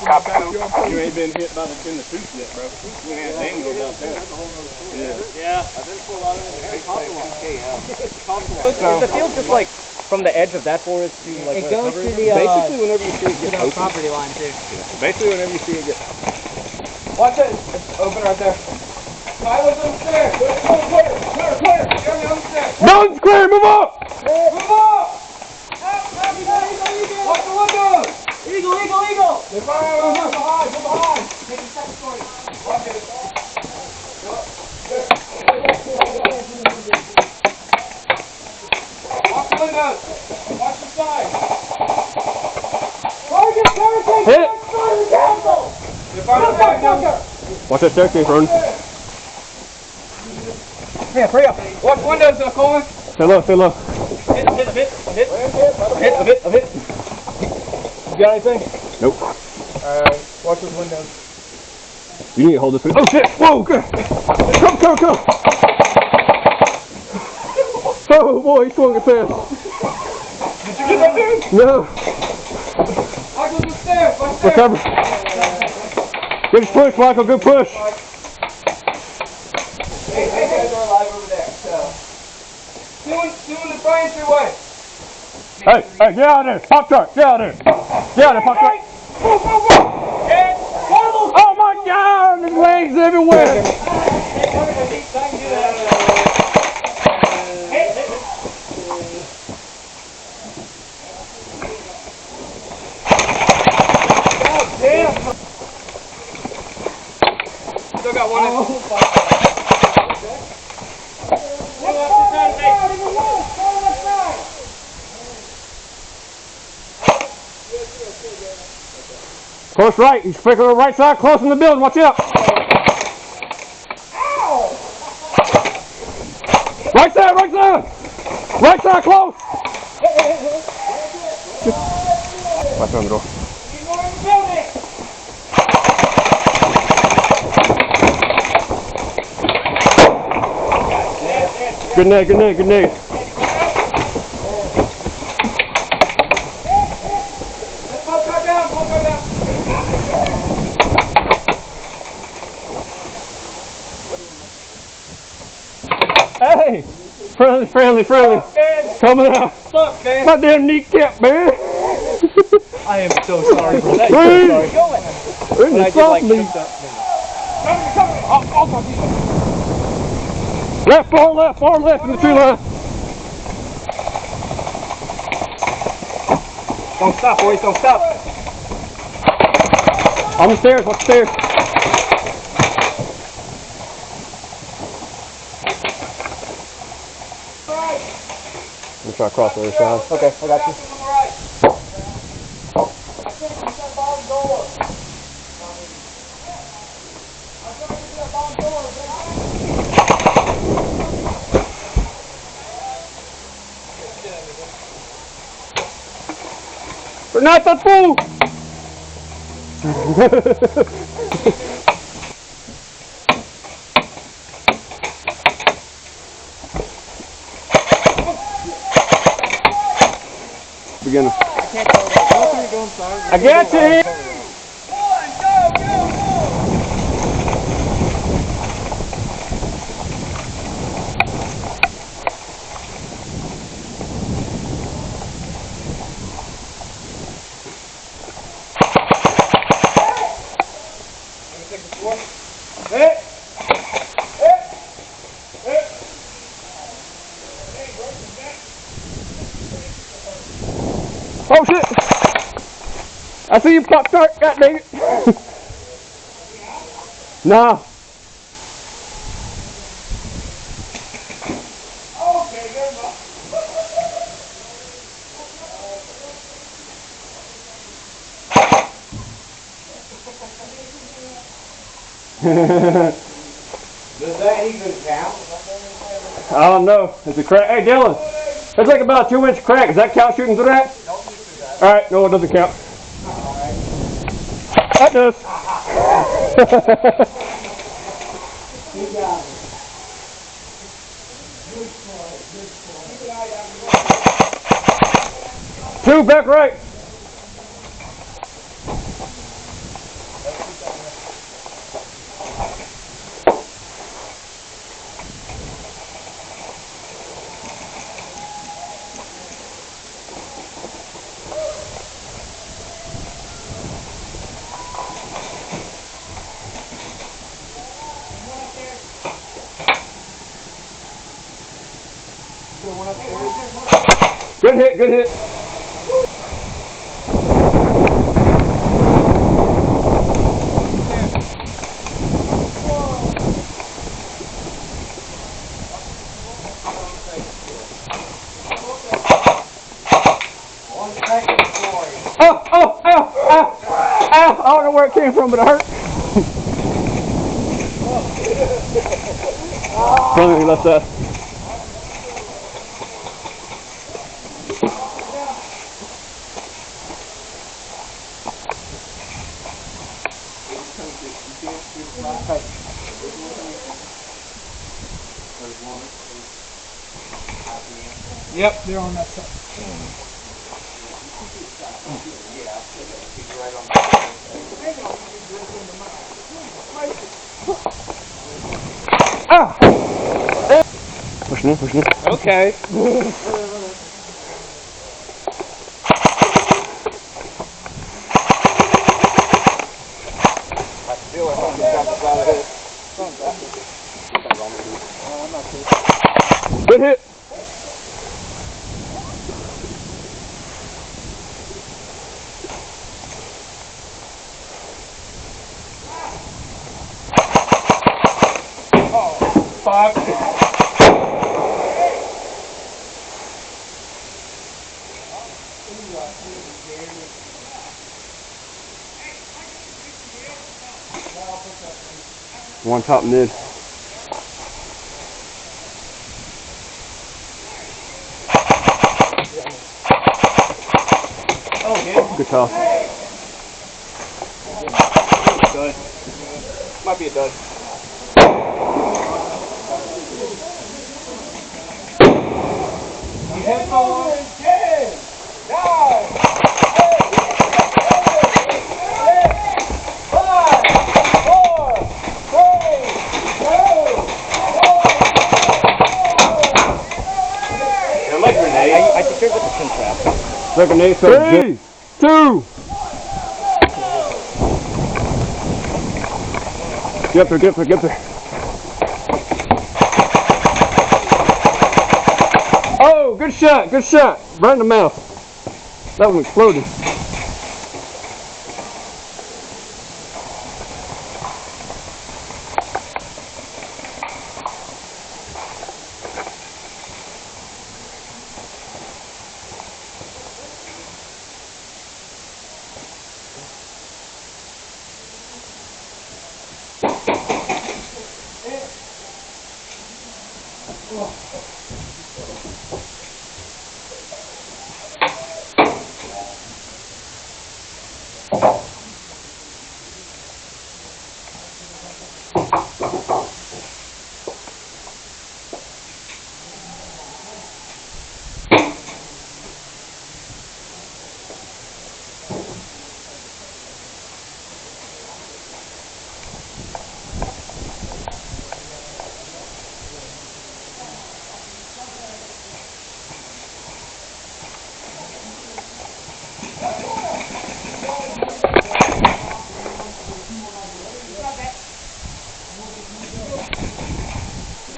Copy. You ain't been hit by the in the tooth yet, bro. You ain't had dangle about that. Yeah. I've been for a lot of it. Is the field just like from the edge of that forest to like it goes to the basically whenever you see it get open. property line too. Yeah. Basically whenever you see it get Watch it. It's open right there. Tyler's on the stairs. Clear. Get me on the stairs. No, it's clear, move up! Move up! Watch the windows! Eagle! They're behind. Take the second story. Watch it. Watch the windows. Watch the side. Hit it! Watch that staircase, Ron. Yeah, hurry up. Watch windows, Colin. Stay low. Hit a bit. You got anything? Nope. Watch those windows. You need to hold this. Oh shit! Whoa! Good. Come! Oh boy, he swung it fast. Did you get that dude? No. Michael's upstairs. Recover. Good push, Michael. Good push. Hey, guys are alive over there, so. Doing the Brian three-way. Hey, get out of there. Pop chart. Get out of there. Pop chart. Oh my God! There's legs everywhere. Still got one. Close right. He's quick on the right side, close in the building. Watch out. Right side. Right side, close. Watch on the door. Good night. Hey! Friendly. Coming out. What's up, man? My damn kneecap, man. I am so sorry for that. We're in the soft leaf. Left, far left in the tree line. Don't stop, boys. Don't stop. On the stairs. Watch the stairs. Let me try to cross the other side. Okay, I got you. Renata, fool! Beginner. I got you! Oh shit! I see you pop tart, god dang it! Nah. Okay, good enough. Does that even count? I don't know. It's a crack. Hey Dylan, that's like about a 2-inch crack. Does that count shooting through that? Alright, no, it doesn't count. That does. Two, back right. Good hit, good hit. Oh, oh, ow, ow, ow. I don't know where it came from, but it hurt. Probably left that. Yep, they're on that side. Ah! Pushing in, pushing in. Okay. Good hit. Fuck. One top mid. Oh, yeah. Good toss. Dud. Might be a dud. I think there's like a pin trap. Second ace. 3, 2. Get there, get there, get there. Oh, good shot, good shot. Right in the mouth. That one exploded.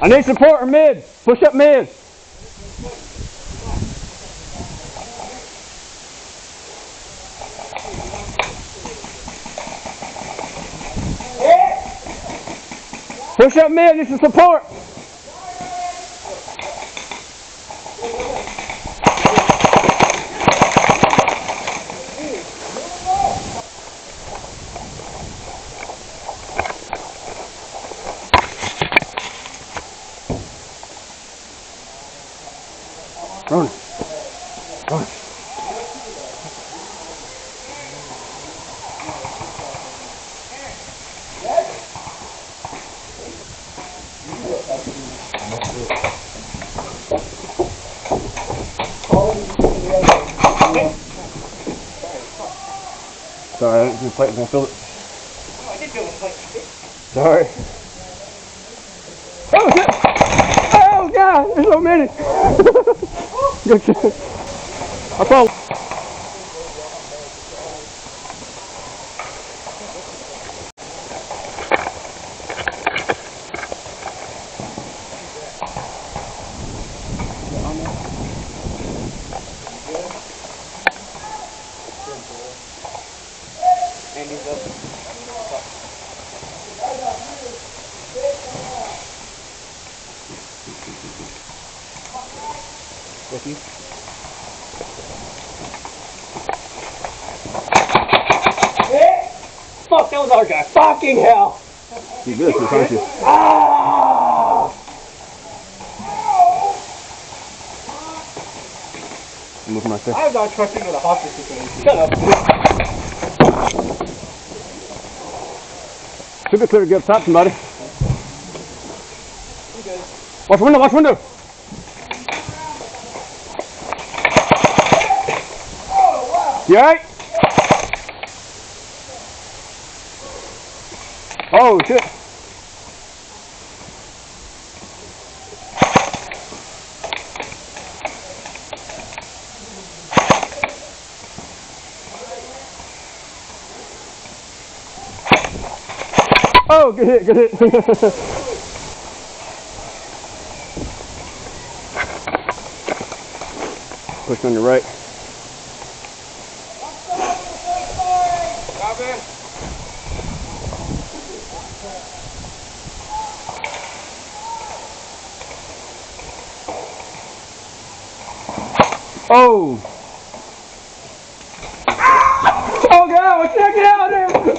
I need support or mid. Push up mid. Push up mid, need some support. Run it. Run it. Sorry, I didn't do the plate. I'm gonna fill it. Oh, I did feel it. Sorry. Oh shit! Oh god! There's so many. Good shit. I found. 90s though. With you? Fuck, that was our guy. Fucking hell. You good, aren't you? Ah! I'm looking right there. I'm not trusting with a hostage situation. Shut up. Should be clear to get up top, somebody. I'm good. Watch window, watch window. You alright? Oh shit. Oh, good hit, good hit. Push on your right. Oh! Oh God! Check it out, dude!